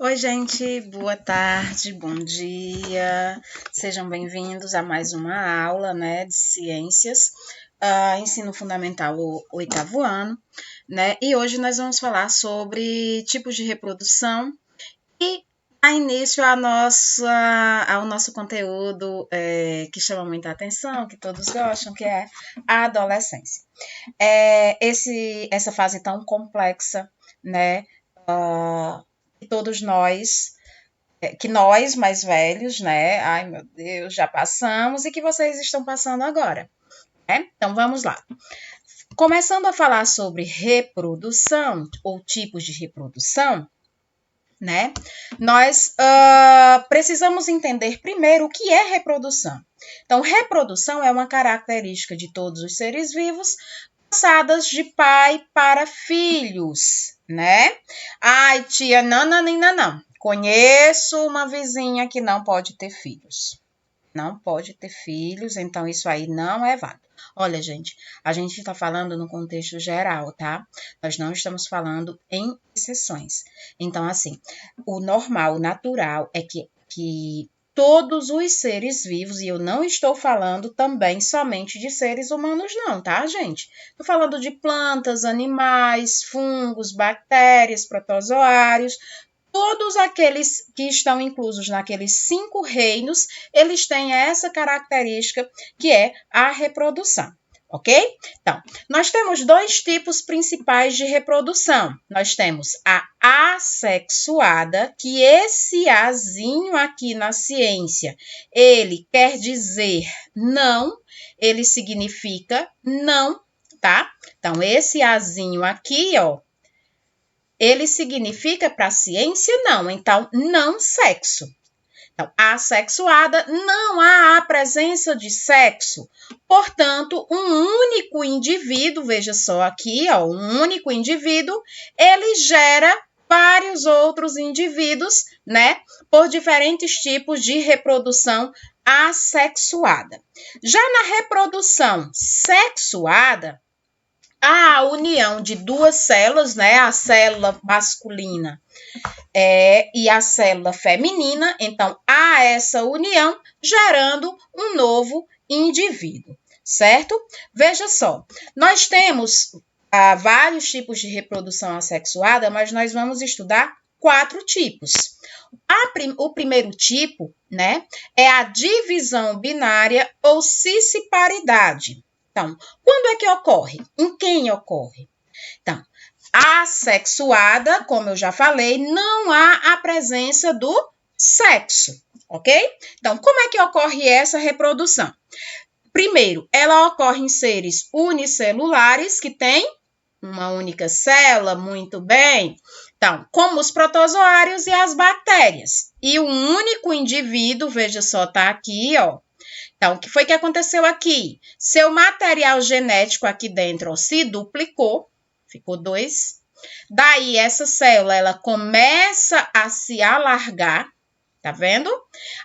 Oi, gente, boa tarde, bom dia. Sejam bem-vindos a mais uma aula, de ciências, ensino fundamental, o oitavo ano, E hoje nós vamos falar sobre tipos de reprodução e dar início ao nosso conteúdo que chama muita atenção, que todos gostam, que é a adolescência. Essa fase tão complexa, que todos nós, que nós mais velhos, ai meu Deus, já passamos e que vocês estão passando agora, Então vamos lá. Começando a falar sobre reprodução ou tipos de reprodução, Nós precisamos entender primeiro o que é reprodução. Então, reprodução é uma característica de todos os seres vivos passadas de pai para filhos, Ai, tia, não. Conheço uma vizinha que não pode ter filhos. Não pode ter filhos, então isso aí não é válido. Olha, gente, a gente está falando no contexto geral, tá? Nós não estamos falando em exceções. Então, assim, o normal, o natural é que todos os seres vivos, e eu não estou falando também somente de seres humanos não, tá, gente? Estou falando de plantas, animais, fungos, bactérias, protozoários, todos aqueles que estão inclusos naqueles 5 reinos, eles têm essa característica que é a reprodução, ok? Então, nós temos 2 tipos principais de reprodução. Nós temos a assexuada, que esse azinho aqui na ciência, ele quer dizer não, ele significa não, tá? Então, esse azinho aqui, ó, ele significa para a ciência não, então não sexo. Então, assexuada, não há a presença de sexo. Portanto, um único indivíduo, veja só aqui, ó, um único indivíduo, ele gera vários outros indivíduos, por diferentes tipos de reprodução assexuada. Já na reprodução sexuada, há a união de 2 células, a célula masculina e a célula feminina, então há essa união gerando um novo indivíduo, certo? Veja só, nós temos vários tipos de reprodução assexuada, mas nós vamos estudar 4 tipos. O primeiro tipo, é a divisão binária ou cisparidade. Então, quando é que ocorre? Em quem ocorre? Então, assexuada, como eu já falei, não há a presença do sexo, ok? Então, como é que ocorre essa reprodução? Primeiro, ela ocorre em seres unicelulares que têm uma única célula, muito bem. Então, como os protozoários e as bactérias. E um único indivíduo, veja só, tá aqui, ó. Então, o que foi que aconteceu aqui? Seu material genético aqui dentro, ó, se duplicou, ficou 2. Daí, essa célula, ela começa a se alargar, tá vendo?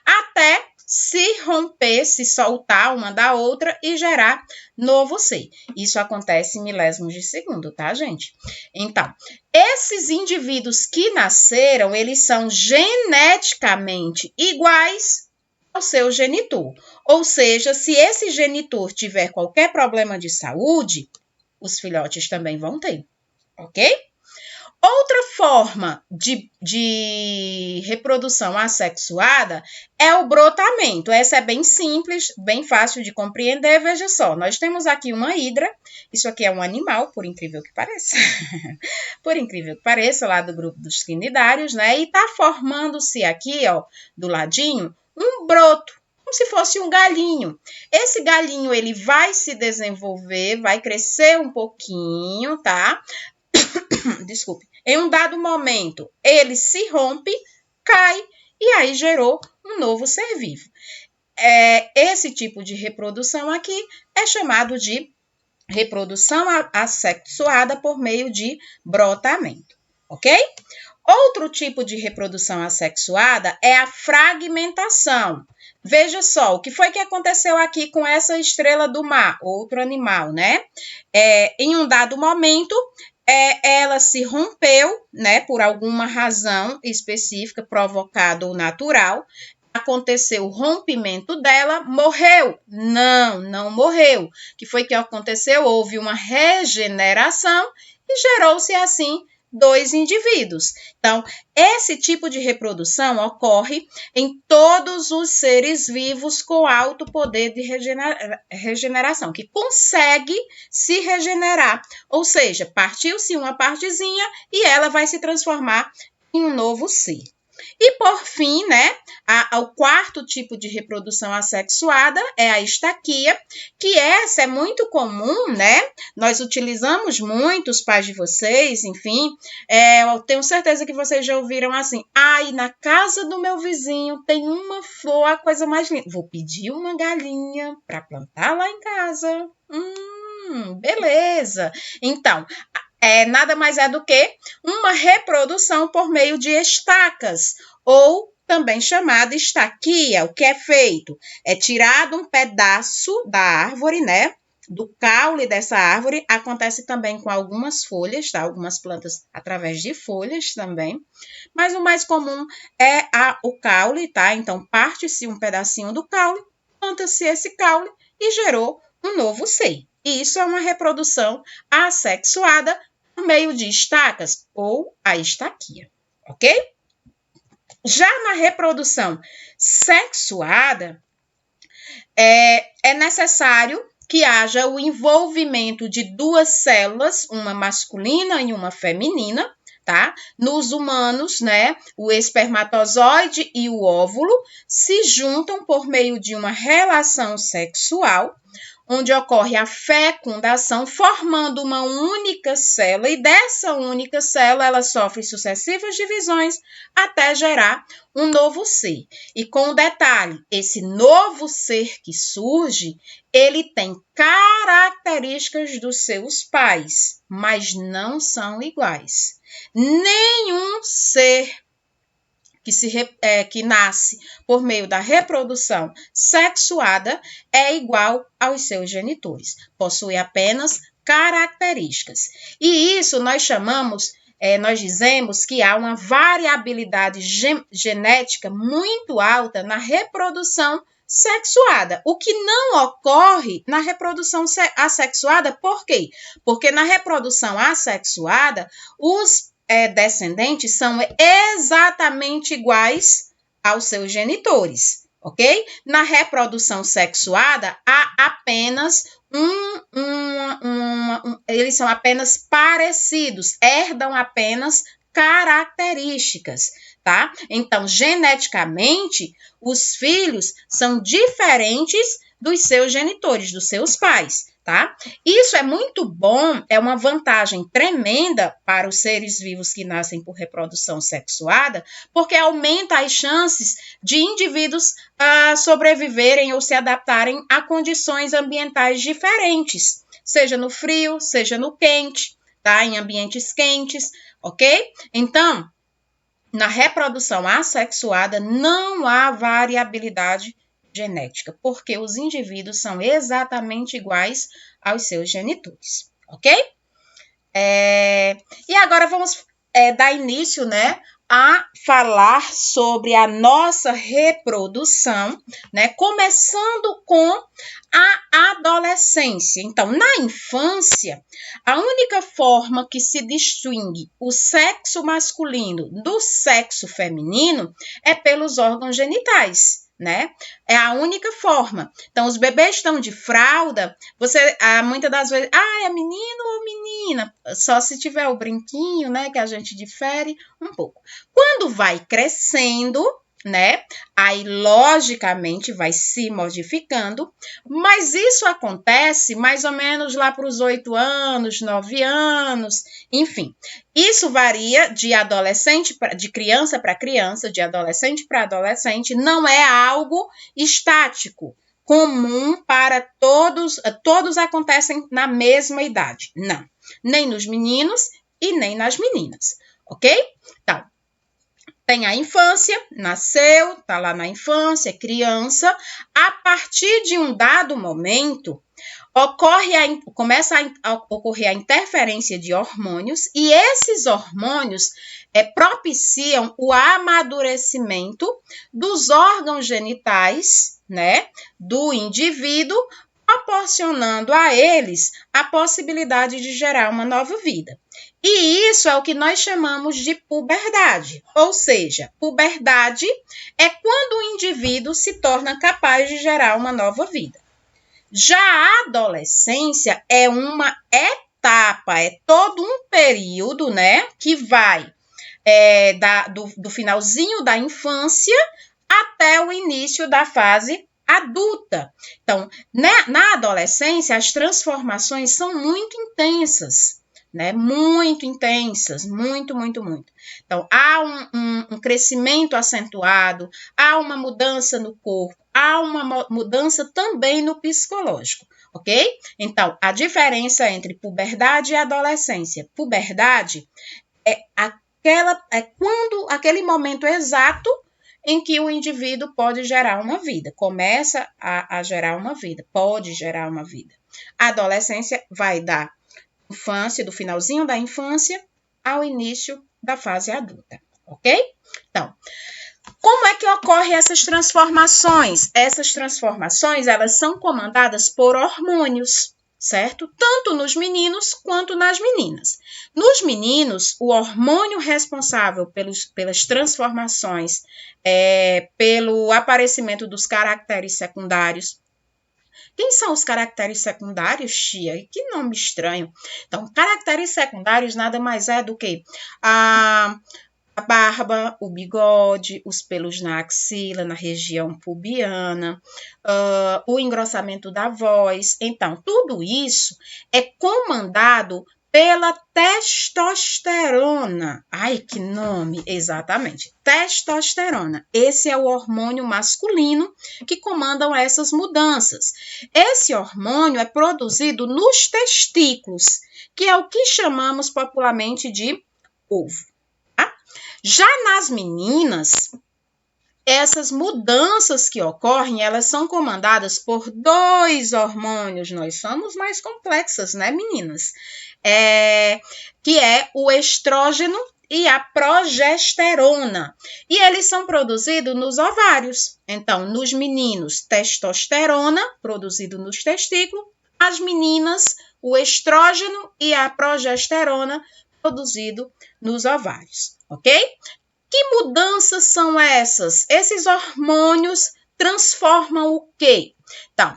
Até se romper, se soltar uma da outra e gerar novo ser. Isso acontece em milésimos de segundo, tá, gente? Então, esses indivíduos que nasceram, eles são geneticamente iguais ao seu genitor. Ou seja, se esse genitor tiver qualquer problema de saúde, os filhotes também vão ter, ok? Outra forma de reprodução assexuada é o brotamento. Essa é bem simples, bem fácil de compreender. Veja só, nós temos aqui uma hidra. Isso aqui é um animal, por incrível que pareça. Por incrível que pareça, lá do grupo dos quinidários, E está formando-se aqui, ó, do ladinho, um broto, como se fosse um galinho. Esse galinho, ele vai se desenvolver, vai crescer um pouquinho, tá? Desculpe. Em um dado momento, ele se rompe, cai e aí gerou um novo ser vivo. Esse tipo de reprodução aqui é chamado de reprodução assexuada por meio de brotamento, ok? Outro tipo de reprodução assexuada é a fragmentação. Veja só, o que foi que aconteceu aqui com essa estrela do mar, outro animal, Em um dado momento, ela se rompeu, né, por alguma razão específica, provocada ou natural, aconteceu o rompimento dela, morreu? Não, não morreu. O que foi que aconteceu? Houve uma regeneração e gerou-se assim dois indivíduos. Então, esse tipo de reprodução ocorre em todos os seres vivos com alto poder de regeneração, que consegue se regenerar, ou seja, partiu-se uma partezinha e ela vai se transformar em um novo ser. E por fim, né, o quarto tipo de reprodução assexuada é a estaquia, que essa é muito comum, né? Nós utilizamos muito, os pais de vocês, enfim, eu tenho certeza que vocês já ouviram assim, ai, na casa do meu vizinho tem uma flor, a coisa mais linda. Vou pedir uma galinha para plantar lá em casa. Beleza. Então, nada mais é do que uma reprodução por meio de estacas, ou também chamada estaquia. O que é feito? É tirado um pedaço da árvore, né? Do caule dessa árvore, acontece também com algumas folhas, tá? Algumas plantas através de folhas também, mas o mais comum é o caule, tá? Então, parte-se um pedacinho do caule, planta-se esse caule e gerou um novo ser. E isso é uma reprodução assexuada por meio de estacas ou a estaquia, ok? Já na reprodução sexuada, é necessário que haja o envolvimento de duas células, uma masculina e uma feminina, tá? Nos humanos, né, o espermatozoide e o óvulo se juntam por meio de uma relação sexual, onde ocorre a fecundação, formando uma única célula, e dessa única célula ela sofre sucessivas divisões até gerar um novo ser. E com o detalhe, esse novo ser que surge, ele tem características dos seus pais, mas não são iguais. Nenhum ser que nasce por meio da reprodução sexuada é igual aos seus genitores. Possui apenas características. E isso nós chamamos, nós dizemos que há uma variabilidade genética muito alta na reprodução sexuada, o que não ocorre na reprodução assexuada. Por quê? Porque na reprodução assexuada, os descendentes são exatamente iguais aos seus genitores, ok? Na reprodução sexuada, há apenas eles são apenas parecidos, herdam apenas características, tá? Então, geneticamente, os filhos são diferentes dos seus genitores, dos seus pais, tá? Isso é muito bom, é uma vantagem tremenda para os seres vivos que nascem por reprodução sexuada, porque aumenta as chances de indivíduos sobreviverem ou se adaptarem a condições ambientais diferentes, seja no frio, seja no quente, tá? Em ambientes quentes, ok? Então, na reprodução assexuada não há variabilidade genética, porque os indivíduos são exatamente iguais aos seus genitores, ok? E agora vamos dar início, né, a falar sobre a nossa reprodução, né, começando com a adolescência. Então, na infância, a única forma que se distingue o sexo masculino do sexo feminino é pelos órgãos genitais, né? É a única forma. Então, os bebês estão de fralda, você muitas das vezes, é menino ou menina? Só se tiver o brinquinho, né, que a gente difere um pouco. Quando vai crescendo, né, aí logicamente vai se modificando, mas isso acontece mais ou menos lá para os 8 anos, 9 anos, enfim. Isso varia de adolescente, de criança para criança, de adolescente para adolescente, não é algo estático, comum para todos acontecem na mesma idade, não. Nem nos meninos e nem nas meninas, ok? Então, tem a infância, nasceu, tá lá na infância, criança. A partir de um dado momento, começa a ocorrer a interferência de hormônios e esses hormônios propiciam o amadurecimento dos órgãos genitais, né, do indivíduo, proporcionando a eles a possibilidade de gerar uma nova vida. E isso é o que nós chamamos de puberdade, ou seja, puberdade é quando o indivíduo se torna capaz de gerar uma nova vida. Já a adolescência é uma etapa, é todo um período, né, que vai do finalzinho da infância até o início da fase adulta. Então, na adolescência, as transformações são muito intensas, né? Muito intensas, muito. Então, há um crescimento acentuado, há uma mudança no corpo, há uma mudança também no psicológico, ok? Então, a diferença entre puberdade e adolescência. Puberdade é aquele momento exato em que o indivíduo pode gerar uma vida, começa a gerar uma vida, pode gerar uma vida. A adolescência vai da infância, do finalzinho da infância ao início da fase adulta, ok? Então, como é que ocorrem essas transformações? Essas transformações, elas são comandadas por hormônios, certo? Tanto nos meninos quanto nas meninas. Nos meninos, o hormônio responsável pelas transformações, pelo aparecimento dos caracteres secundários. Quem são os caracteres secundários, tia? Que nome estranho. Então, caracteres secundários nada mais é do que a barba, o bigode, os pelos na axila, na região pubiana, o engrossamento da voz. Então, tudo isso é comandado pela testosterona. Ai, que nome! Exatamente, testosterona. Esse é o hormônio masculino que comandam essas mudanças. Esse hormônio é produzido nos testículos, que é o que chamamos popularmente de ovo. Já nas meninas, essas mudanças que ocorrem, elas são comandadas por 2 hormônios. Nós somos mais complexas, né, meninas? Que é o estrógeno e a progesterona. E eles são produzidos nos ovários. Então, nos meninos, testosterona, produzido nos testículos. As meninas, o estrógeno e a progesterona, produzido nos ovários, ok? Que mudanças são essas? Esses hormônios transformam o quê? Então,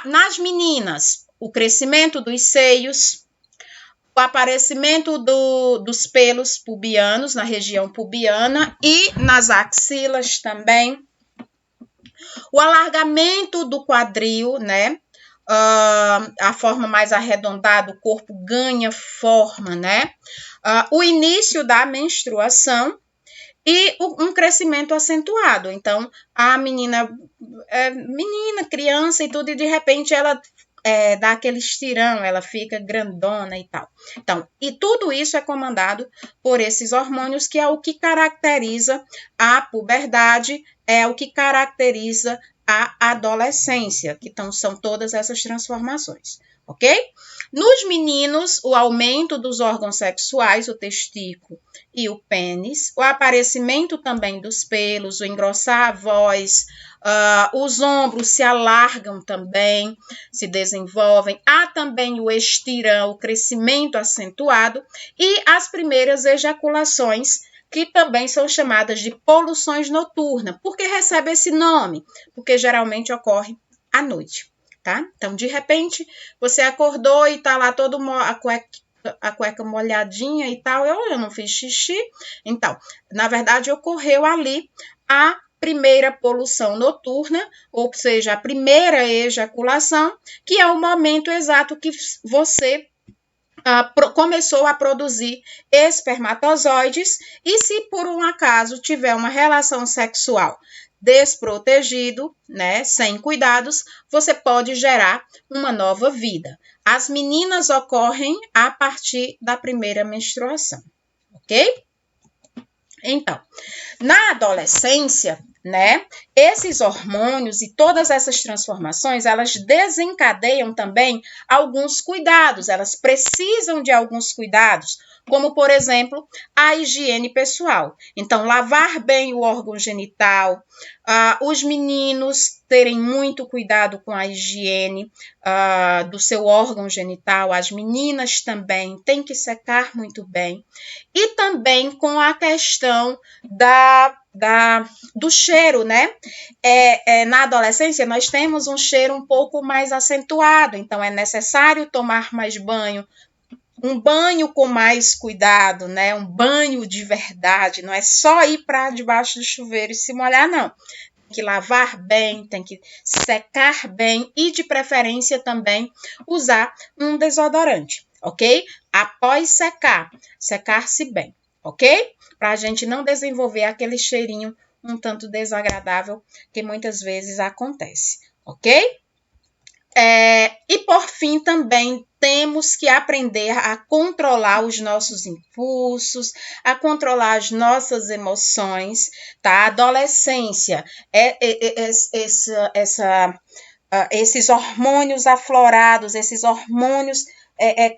nas meninas, o crescimento dos seios, o aparecimento dos pelos pubianos, na região pubiana e nas axilas também, o alargamento do quadril, né? A forma mais arredondada, o corpo ganha forma, né? O início da menstruação e um crescimento acentuado. Então, a menina, criança e tudo, e de repente ela dá aquele estirão, ela fica grandona e tal. Então, e tudo isso é comandado por esses hormônios, que é o que caracteriza a puberdade, é o que caracteriza a adolescência, que são todas essas transformações, ok? Nos meninos, o aumento dos órgãos sexuais, o testículo e o pênis, o aparecimento também dos pelos, o engrossar a voz, os ombros se alargam também, se desenvolvem, há também o estirão, o crescimento acentuado e as primeiras ejaculações, que também são chamadas de poluições noturnas. Por que recebe esse nome? Porque geralmente ocorre à noite, tá? Então, de repente, você acordou e tá lá todo a cueca molhadinha e tal, eu não fiz xixi. Então, na verdade, ocorreu ali a primeira poluição noturna, ou seja, a primeira ejaculação, que é o momento exato que você começou a produzir espermatozoides, e se por um acaso tiver uma relação sexual desprotegido, né, sem cuidados, você pode gerar uma nova vida. As meninas ocorrem a partir da primeira menstruação, ok? Então, na adolescência, né? Esses hormônios e todas essas transformações, elas desencadeiam também alguns cuidados, elas precisam de alguns cuidados, como, por exemplo, a higiene pessoal. Então, lavar bem o órgão genital, os meninos terem muito cuidado com a higiene do seu órgão genital, as meninas também têm que secar muito bem, e também com a questão do cheiro, né? Na adolescência, nós temos um cheiro um pouco mais acentuado, então é necessário tomar mais banho, um banho com mais cuidado, né? Um banho de verdade, não é só ir para debaixo do chuveiro e se molhar, não. Tem que lavar bem, tem que secar bem e, de preferência, também usar um desodorante, ok? Após secar-se bem, ok? Para a gente não desenvolver aquele cheirinho um tanto desagradável que muitas vezes acontece, ok? E por fim também temos que aprender a controlar os nossos impulsos, a controlar as nossas emoções, tá? A adolescência esses hormônios aflorados, esses hormônios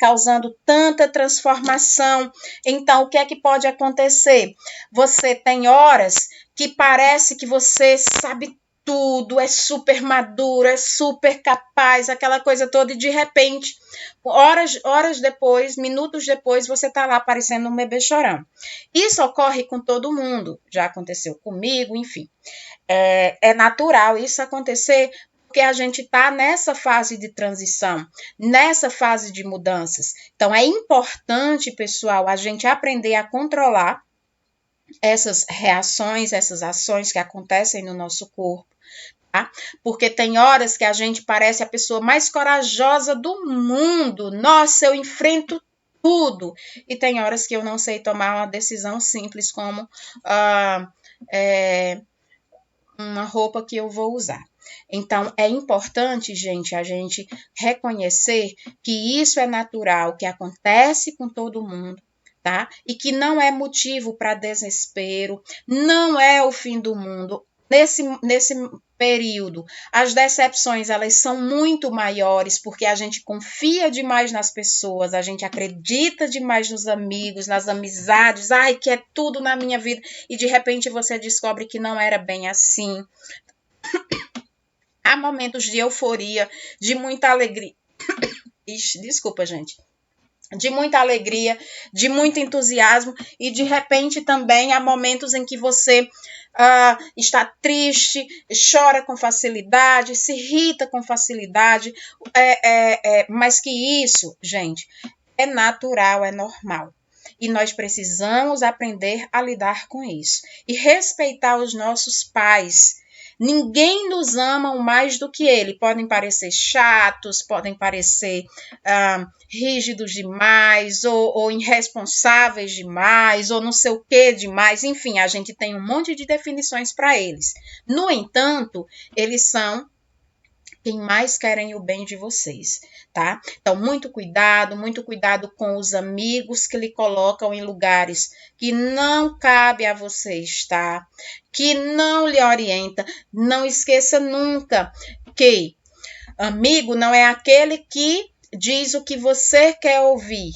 causando tanta transformação. Então, o que é que pode acontecer? Você tem horas que parece que você sabe tudo, é super maduro, é super capaz, aquela coisa toda, e de repente, horas depois, minutos depois, você tá lá parecendo um bebê chorão. Isso ocorre com todo mundo, já aconteceu comigo, enfim. É natural isso acontecer, porque a gente está nessa fase de transição, nessa fase de mudanças. Então, é importante, pessoal, a gente aprender a controlar essas reações, essas ações que acontecem no nosso corpo, tá? Porque tem horas que a gente parece a pessoa mais corajosa do mundo. Nossa, eu enfrento tudo. E tem horas que eu não sei tomar uma decisão simples como uma roupa que eu vou usar. Então, é importante, gente, a gente reconhecer que isso é natural, que acontece com todo mundo, tá? E que não é motivo para desespero, não é o fim do mundo. Nesse período, as decepções, elas são muito maiores, porque a gente confia demais nas pessoas, a gente acredita demais nos amigos, nas amizades, que é tudo na minha vida, e de repente você descobre que não era bem assim. Há momentos de euforia, de muita alegria. Desculpa, gente. De muita alegria, de muito entusiasmo, e de repente também há momentos em que você está triste, chora com facilidade, se irrita com facilidade, mas que isso, gente, é natural, é normal. E nós precisamos aprender a lidar com isso. E respeitar os nossos pais. Ninguém nos ama mais do que ele. Podem parecer chatos, podem parecer rígidos demais, ou irresponsáveis demais, ou não sei o que demais. Enfim, a gente tem um monte de definições para eles. No entanto, eles são quem mais querem o bem de vocês, tá? Então, muito cuidado com os amigos que lhe colocam em lugares que não cabe a você estar, que não lhe orienta. Não esqueça nunca que amigo não é aquele que diz o que você quer ouvir,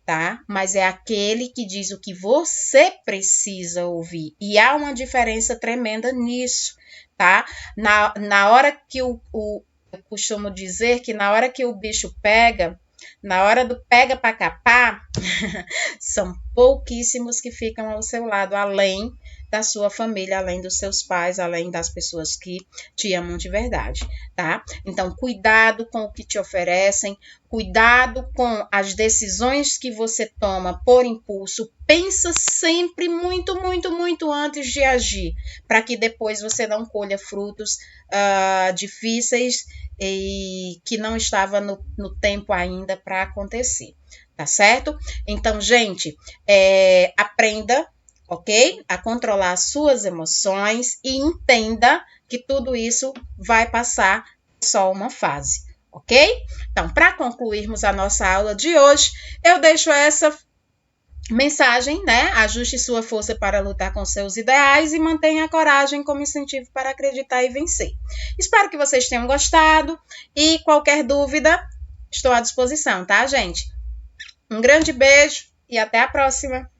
tá? Mas é aquele que diz o que você precisa ouvir. E há uma diferença tremenda nisso, tá? Na hora que eu costumo dizer que na hora que o bicho pega, na hora do pega para capar, são pouquíssimos que ficam ao seu lado, além da sua família, além dos seus pais, além das pessoas que te amam de verdade, tá? Então, cuidado com o que te oferecem, cuidado com as decisões que você toma por impulso. Pensa sempre muito, muito, muito antes de agir, para que depois você não colha frutos difíceis e que não estava no tempo ainda para acontecer, tá certo? Então, gente, aprenda, ok? A controlar as suas emoções e entenda que tudo isso vai passar, só uma fase, ok? Então, para concluirmos a nossa aula de hoje, eu deixo essa Mensagem, né? Ajuste sua força para lutar com seus ideais e mantenha a coragem como incentivo para acreditar e vencer. Espero que vocês tenham gostado e qualquer dúvida, estou à disposição, tá, gente? Um grande beijo e até a próxima!